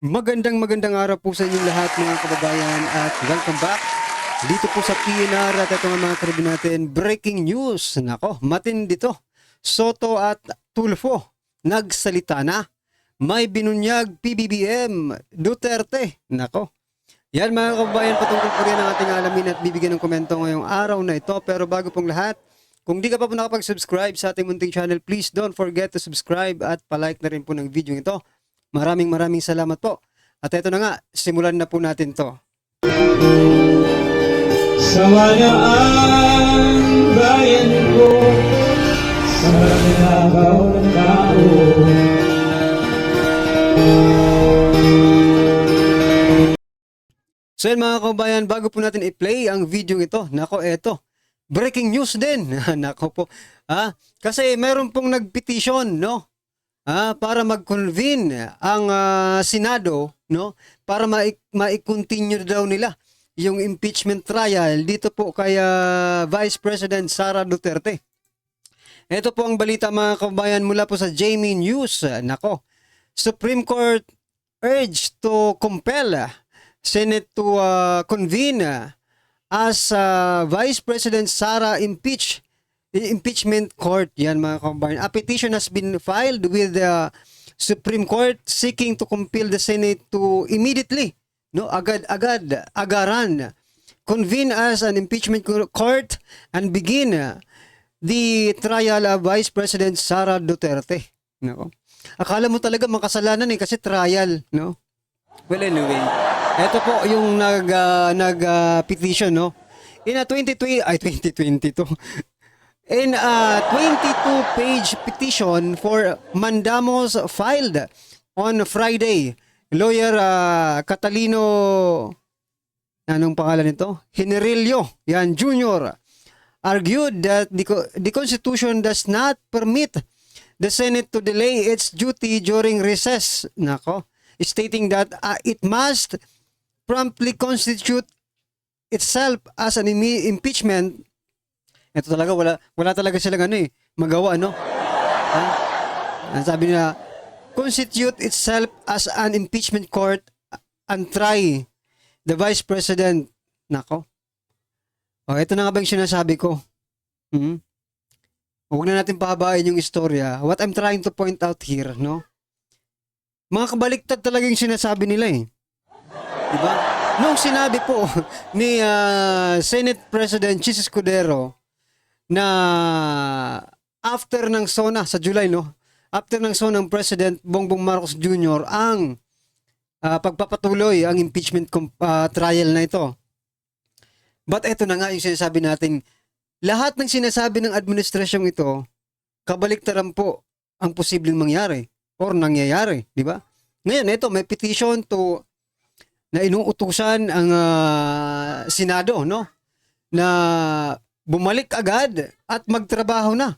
Magandang araw po sa inyong lahat mga kababayan at welcome back dito po sa PNR at ito nga mga karibu natin, breaking news. Nako, matindi to. Soto at Tulfo nagsalita na. May binunyag PBBM Duterte. Nako. Yan mga kababayan, patungkol po rin ang ating alamin at bibigyan ng komento ngayong araw na ito. Pero bago pong lahat, kung di ka pa po nakapag-subscribe sa ating munting channel, please don't forget to subscribe at palike na rin po ng video ito. Maraming salamat po. At ito na nga, simulan na po natin to. Sawa ang bayan ko sa magnakaw ng tao. So yan mga kabayan, bago po natin i-play ang video ito, nako eto, breaking news din. Nako po. Kasi meron pong nag-petition, no? Para mag-convene ang Senado, no, para ma-continue daw nila yung impeachment trial dito po kay Vice President Sara Duterte. Ito po ang balita mga kabayan mula po sa JME News. Nako, Supreme Court urged to compel Senate to convene as Vice President Sara impeachment court. Yan mga kabayan. A petition has been filed with the Supreme Court seeking to compel the Senate to immediately, no, agaran convene as an impeachment court and begin the trial of Vice President Sara Duterte. No? Akala mo talaga makasalanan kasi trial, no? Well, anyway, ito po yung petition, no? In a 2022 in a 22-page petition for mandamos filed on Friday, lawyer Catalino, anong pangalan nito? Generillo, yan, Jr., argued that the Constitution does not permit the Senate to delay its duty during recess. Nako, stating that it must promptly constitute itself as an impeachment. Ito talaga, wala talaga silang magawa, no? Sabi nila, constitute itself as an impeachment court and try the Vice President. Nako. Ito na nga ba yung sinasabi ko? Huwag na natin pahabain yung istorya. What I'm trying to point out here, no? Mga kabaliktad talaga yung sinasabi nila Diba? Nung sinabi po ni Senate President Chis Escudero na after ng SONA sa July, no? After ng SONA ng President Bongbong Marcos Jr. ang pagpapatuloy ang impeachment trial na ito. But eto na nga yung sinasabi natin, lahat ng sinasabi ng administrasyong ito, kabaliktaran po ang posibleng mangyari or nangyayari, di ba? Ngayon, ito may petition na inuutusan ang Senado, no? Na bumalik agad at magtrabaho na.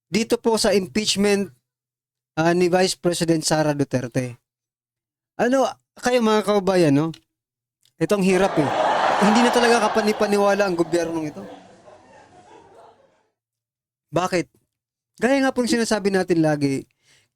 Dito po sa impeachment ni Vice President Sara Duterte. Kayo mga kababayan, no? Itong hirap Hindi na talaga kapanipaniwala ang gobyernong ito. Bakit? Gaya nga pong sinasabi natin lagi,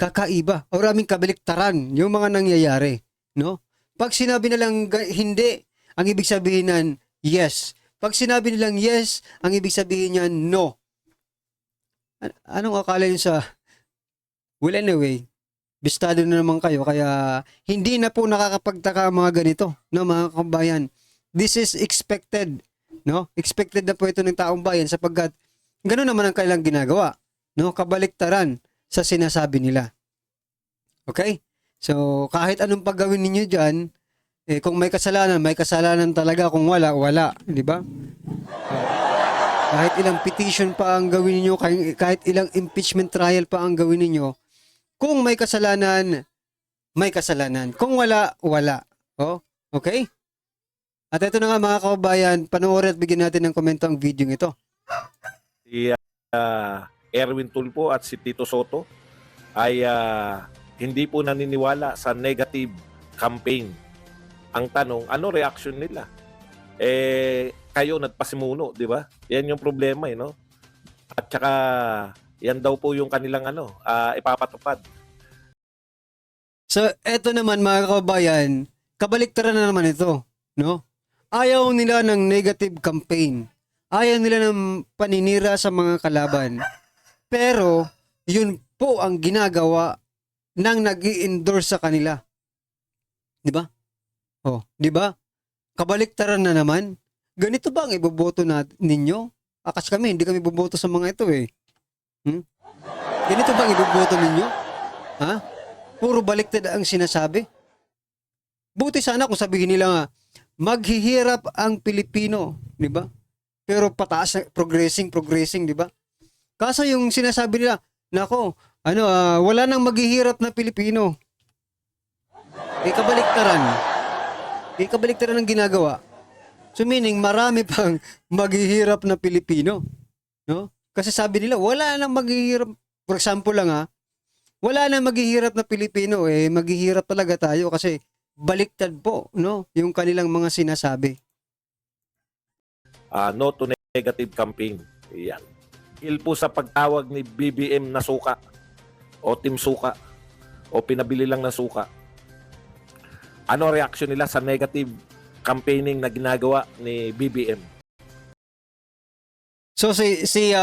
kakaiba o raming kabaliktaran yung mga nangyayari, no? Pag sinabi na lang hindi, ang ibig sabihin nan yes. Pag sinabi nilang yes, ang ibig sabihin niyan no. Anong akala niyo sa... Well, anyway, bistado na naman kayo, kaya hindi na po nakakapagtaka ang mga ganito, no, mga kabayan. This is expected, no? Expected na po ito ng taong bayan sapagkat gano'n naman ang kailang ginagawa, no? Kabaliktaran sa sinasabi nila. Okay? So, kahit anong paggawin ninyo dyan, kung may kasalanan talaga. Kung wala, di ba? Kahit ilang petition pa ang gawin niyo, kahit ilang impeachment trial pa ang gawin niyo, kung may kasalanan, may kasalanan. Kung wala, wala. Okay? At ito na nga mga kababayan, panoorin at bigyan natin ng komento ang video ito. Si Erwin Tulfo at si Tito Soto ay hindi po naniniwala sa negative campaign. Ang tanong, ano reaction nila? Kayo nagpasimuno, di ba? Yan yung problema, no? At saka, yan daw po yung kanilang ipapatupad. So, eto naman mga kababayan, kabaliktaran na naman ito, no? Ayaw nila ng negative campaign. Ayaw nila ng paninira sa mga kalaban. Pero, yun po ang ginagawa ng nag-i-endorse sa kanila. Di ba? Oh, di ba? Kabaliktaran na naman. Ganito ba ang iboboto ninyo? Akas kami, hindi kami boboto sa mga ito eh. Hmm? Ganito ba ang iboboto ninyo? Ha? Puro baliktad ang sinasabi. Buti sana kung sabihin nila nga, maghihirap ang Pilipino, di ba? Pero pataas, progressing, di ba? Kaso yung sinasabi nila, nako, wala nang maghihirap na Pilipino. Kabaliktaran. Kabaliktaran ang ginagawa. So meaning, marami pang maghihirap na Pilipino. No? Kasi sabi nila, wala nang maghihirap. For example lang wala nang maghihirap na Pilipino, maghihirap talaga tayo kasi baliktad po, no? Yung kanilang mga sinasabi. No to negative campaign. Yan. Il po sa pagtawag ni BBM na suka o Team Suka o pinabili lang na suka. Ano reaction nila sa negative campaigning na ginagawa ni BBM? So si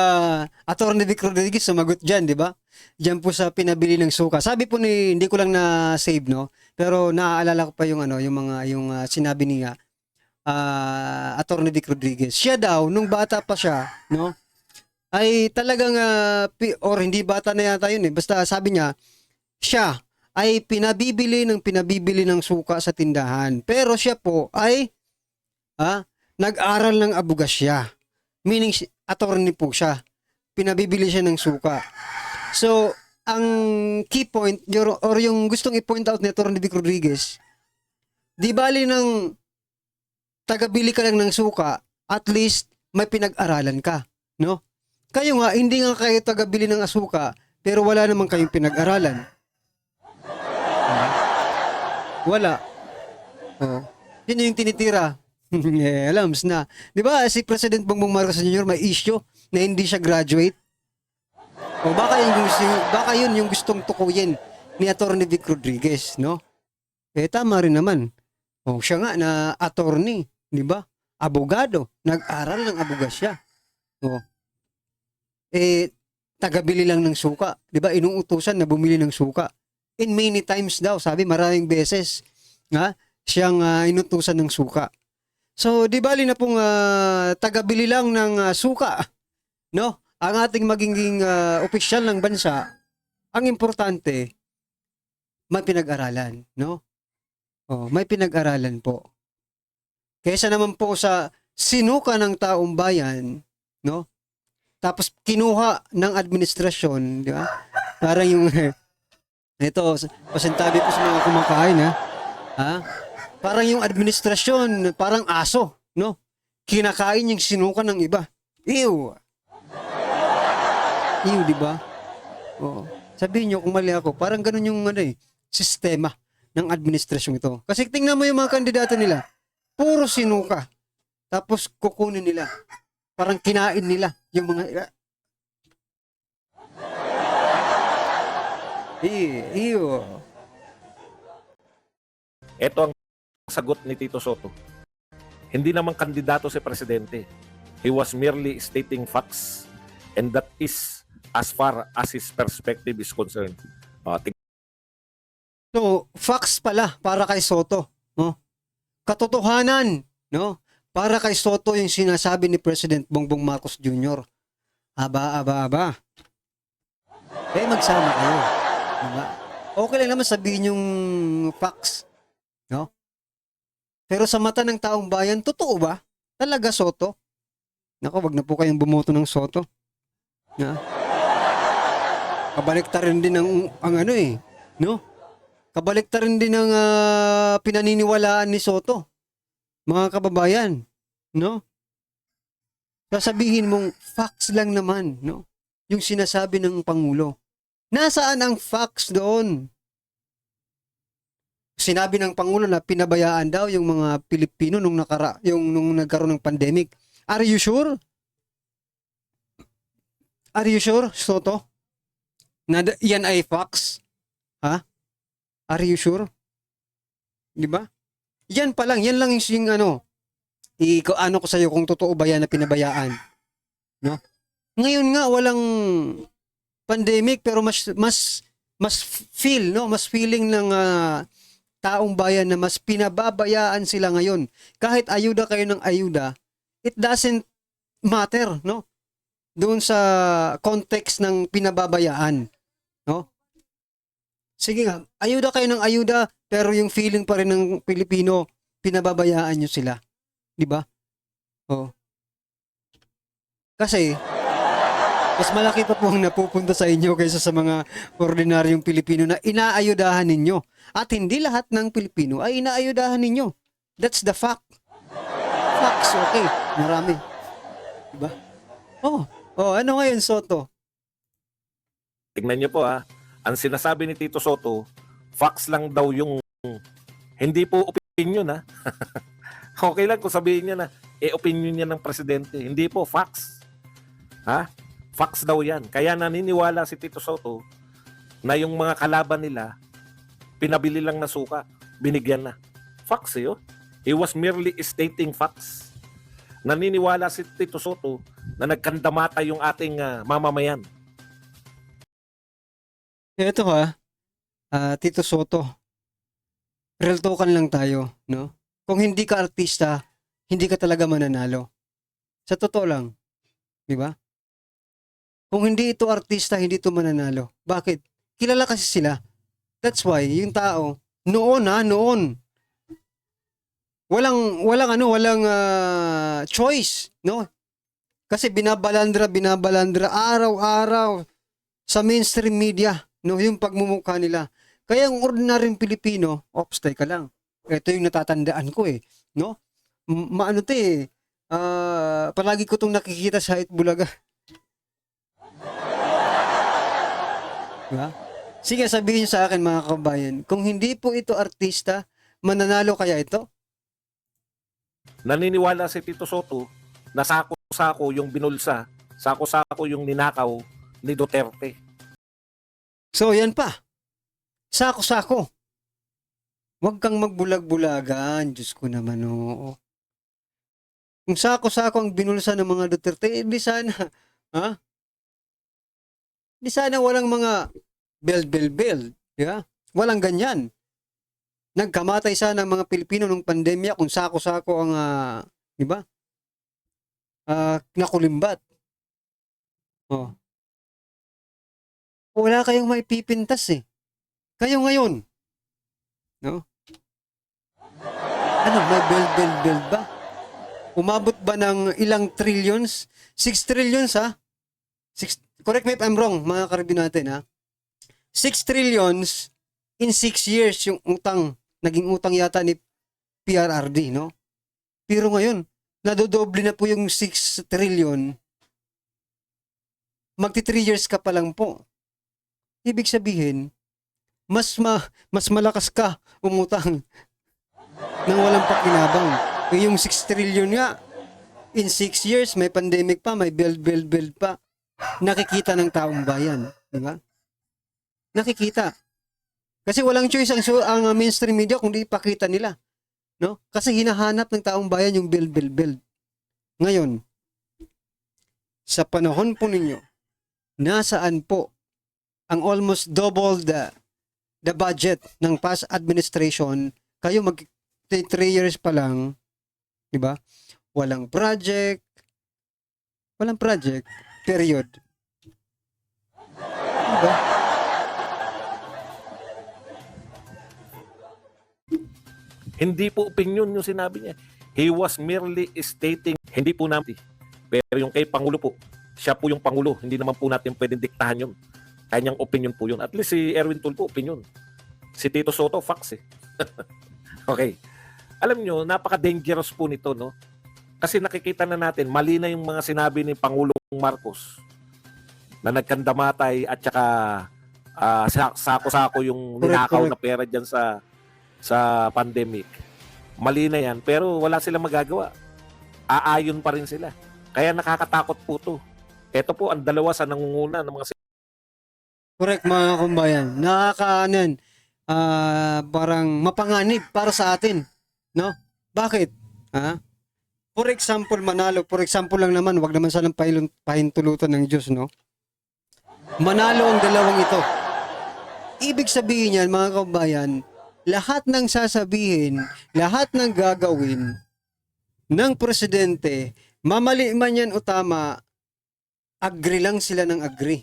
Attorney Vic Rodriguez sumagot diyan, 'di ba? Diyan po sa pinabili ng suka. Sabi po hindi ko lang na save, no, pero naaalala ko pa yung sinabi ni Attorney Vic Rodriguez. Siya daw nung bata pa siya, no, ay talagang or hindi bata na yata yun basta sabi niya siya ay pinabibili ng suka sa tindahan. Pero siya po ay nag-aral ng abogasya. Meaning attorney po siya. Pinabibili siya ng suka. So, ang key point or yung gustong i-point out ni Attorney Vic Rodriguez, di bali ng tagabili ka lang ng suka, at least may pinag-aralan ka, no? Kayo nga, hindi nga kayo tagabili ng asuka, pero wala naman kayong pinag-aralan. Wala. Oh. Yun yung tinitira. Alams na. Di ba si President Bongbong Marcos Jr. may issue na hindi siya graduate? O baka yun yung gustong tukuyin ni Attorney Vic Rodriguez, no? Tama rin naman. O siya nga na attorney, di ba? Abogado, nag-aral ng abogasya. O. Tagabili lang ng suka, di ba? Inuutusan na bumili ng suka. In many times daw, sabi maraming beses, siyang inutusan ng suka. So, di bali na pong tagabili lang ng suka, no? Ang ating magiging opisyal ng bansa, ang importante, may pinag-aralan, no? Oh, may pinag-aralan po. Kaysa naman po sa sinuka ng taong bayan, no? Tapos kinuha ng administrasyon, di ba? Parang yung ito, pasintabi po sa mga kumakain, parang yung administrasyon, parang aso, no? Kinakain yung sinuka ng iba. Ew! Ew, di ba? Oo. Sabihin nyo kung mali ako, parang ganun yung sistema ng administrasyon ito. Kasi tingnan mo yung mga kandidato nila, puro sinuka. Tapos kukunin nila. Parang kinain nila yung mga... Ew! Ito ang sagot ni Tito Soto. Hindi naman kandidato si presidente. He was merely stating facts, and that is as far as his perspective is concerned. So, facts pala para kay Soto, no? Katotohanan, no? Para kay Soto yung sinasabi ni President Bongbong Marcos Jr. Aba. Magsama kayo. Diba? Okay lang naman sabihin yung facts, no? Pero sa mata ng taong bayan, totoo ba? Talaga Soto? Nako, wag na po kayong bumoto ng Soto. Kabaliktaran din ang no? Kabaliktaran din ang pinaniniwalaan ni Soto. Mga kababayan, no? Sasabihin mong facts lang naman, no? Yung sinasabi ng Pangulo. Nasaan ang facts doon? Sinabi ng Pangulo na pinabayaan daw yung mga Pilipino nung nagkaroon ng pandemic. Are you sure? Are you sure, Soto? Na yan ay facts? Are you sure? Di ba? Yan pa lang, yan lang yung ano, ano ko sa'yo kung totoo ba yan na pinabayaan. No? Ngayon nga, walang pandemic pero mas feel, no? Mas feeling ng taong bayan na mas pinababayaan sila ngayon. Kahit ayuda kayo ng ayuda, it doesn't matter, no? Doon sa context ng pinababayaan, no? Sige nga, ayuda kayo ng ayuda, pero yung feeling pa rin ng Pilipino, pinababayaan nyo sila. Di ba? Oh. Kasi, mas malaki pa po ang napupunta sa inyo kaysa sa mga ordinaryong Pilipino na inaayudahan ninyo. At hindi lahat ng Pilipino ay inaayudahan ninyo. That's the fact. Facts, okay. Marami. Diba? Ano ngayon, Soto? Tignan niyo po ang sinasabi ni Tito Soto, facts lang daw yung hindi po opinion Okay lang kung sabihin niya na opinion niya ng presidente. Hindi po, facts. Facts daw yan. Kaya naniniwala si Tito Soto na yung mga kalaban nila, pinabili lang na suka, binigyan na. Facts yun. He was merely stating facts. Naniniwala si Tito Soto na nagkandamata yung ating mamamayan. Ito Tito Soto. Real talkan lang tayo, no? Kung hindi ka artista, hindi ka talaga mananalo. Sa totoo lang. Di ba? Kung hindi ito artista, hindi ito mananalo. Bakit? Kilala kasi sila. That's why, yung tao, noon. Walang choice, no? Kasi binabalandra araw-araw sa mainstream media, no? Yung pagmumukha nila. Kaya ang ordinaryong Pilipino, teka lang. Ito yung natatandaan ko no? Palagi ko itong nakikita sa Itbulaga. Diba? Sige, sabihin sa akin mga kabayan, kung hindi po ito artista, mananalo kaya ito? Naniniwala si Tito Soto na sako-sako yung binulsa, sako-sako yung ninakaw ni Duterte. So, yan pa. Sako-sako. Huwag kang magbulag-bulagan. Diyos ko naman, oo. Kung sako-sako ang binulsa ng mga Duterte, di sana, Di sana walang mga bel. Yeah? Walang ganyan. Nagkamatay sana ang mga Pilipino nung pandemya kung sako-sako ang, di ba? Nakulimbat. Wala kayong maipipintas Kayo ngayon. No? May bel ba? Umabot ba ng ilang trillions? 6 trillions correct me if I'm wrong, mga karibin natin 6 trillions in 6 years yung utang, naging utang yata ni PRRD, no? Pero ngayon, nadodoble na po yung 6 trillion. Magti 3 years ka pa lang po. Ibig sabihin, mas malakas ka umutang nang walang pakinabang. Yung 6 trillion nga, in 6 years, may pandemic pa, may build pa. Nakikita ng taong bayan. Di ba? Nakikita. Kasi walang choice ang mainstream media kung di ipakita nila. No? Kasi hinahanap ng taong bayan yung build. Ngayon, sa panahon po ninyo, nasaan po ang almost double the budget ng past administration, kayo 3 years pa lang, di ba? Walang project, period. Di ba? Hindi po opinion yung sinabi niya. He was merely stating, hindi po namin. Pero yung kay Pangulo po, siya po yung Pangulo. Hindi naman po natin pwedeng diktahan yun. Kanyang opinion po yun. At least si Erwin Tulfo, opinion. Si Tito Soto, facts Okay. Alam nyo, napaka-dangerous po nito, no? Kasi nakikita na natin, mali na yung mga sinabi ni Pangulong Marcos na nagkandamatay at saka sako-sako yung ninakaw na pera dyan sa pandemic. Mali na yan, pero wala silang magagawa. Aayon pa rin sila. Kaya nakakatakot po to. Ito po ang dalawa sa nangunguna ng mga correct mga kumbayan. parang mapanganib para sa atin, no? Bakit? Ha? For example, manalo. For example lang naman, wag naman sanang pahintulutan ng Diyos, no? Manalo ang dalawang ito. Ibig sabihin yan, mga kabayan, lahat ng sasabihin, lahat ng gagawin ng presidente, mamali man yan o tama, agree lang sila ng agree.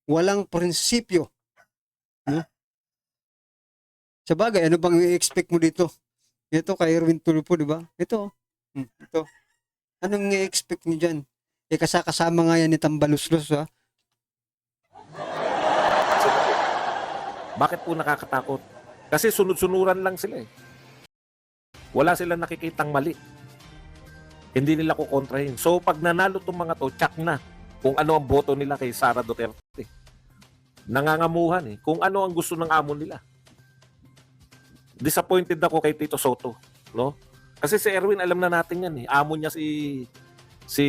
Walang prinsipyo. No? Sa bagay, ano bang i-expect mo dito? Ito kay Erwin Tulfo, di ba? Ito. Ito. Anong i-expect niyo dyan? Kasama nga yan ni Tambaluslos, ha? Bakit po nakakatakot? Kasi sunod-sunuran lang sila eh. Wala silang nakikitang mali. Hindi nila kukontrahin. So pag nanalo itong mga to, check na kung ano ang boto nila kay Sara Duterte. Nangangamuhan eh. Kung ano ang gusto ng amo nila. Disappointed ako kay Tito Soto. No? Kasi si Erwin, alam na natin yan eh. Amo niya si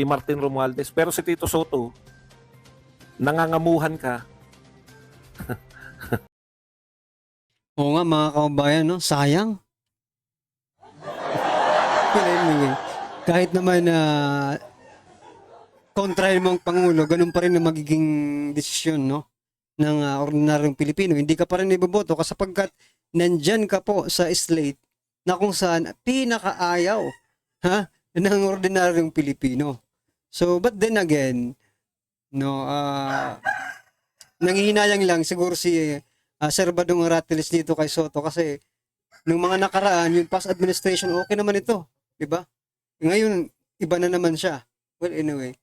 Martin Romualdez. Pero si Tito Soto, nangangamuhan ka. Oo nga, mga kababayan, no? Sayang. Anyway, kahit naman kontrahin mo ang Pangulo, ganun pa rin ang magiging desisyon, no? Ng ordinaryong Pilipino. Hindi ka pa rin iboboto kapagkat nandyan ka po sa slate na kung saan pinakaayaw ng ordinaryong Pilipino. So, but then again, no, nanghihinayang lang siguro si Sir Badong Aratiles dito kay Soto kasi nung mga nakaraan, yung past administration, okay naman ito. Diba? Ngayon, iba na naman siya. Well, anyway.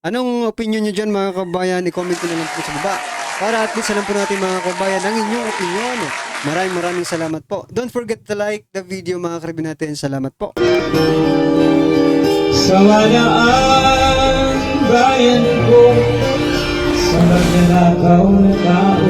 Anong opinion nyo dyan, mga kabayan? I-comment nyo na lang po sa baba. Para at least alam po natin, mga kabayan, ang inyong opinion. Maraming salamat po. Don't forget to like the video, mga karibin natin. Salamat po. Sawa na ang bayan ko sa magnanakaw na tao.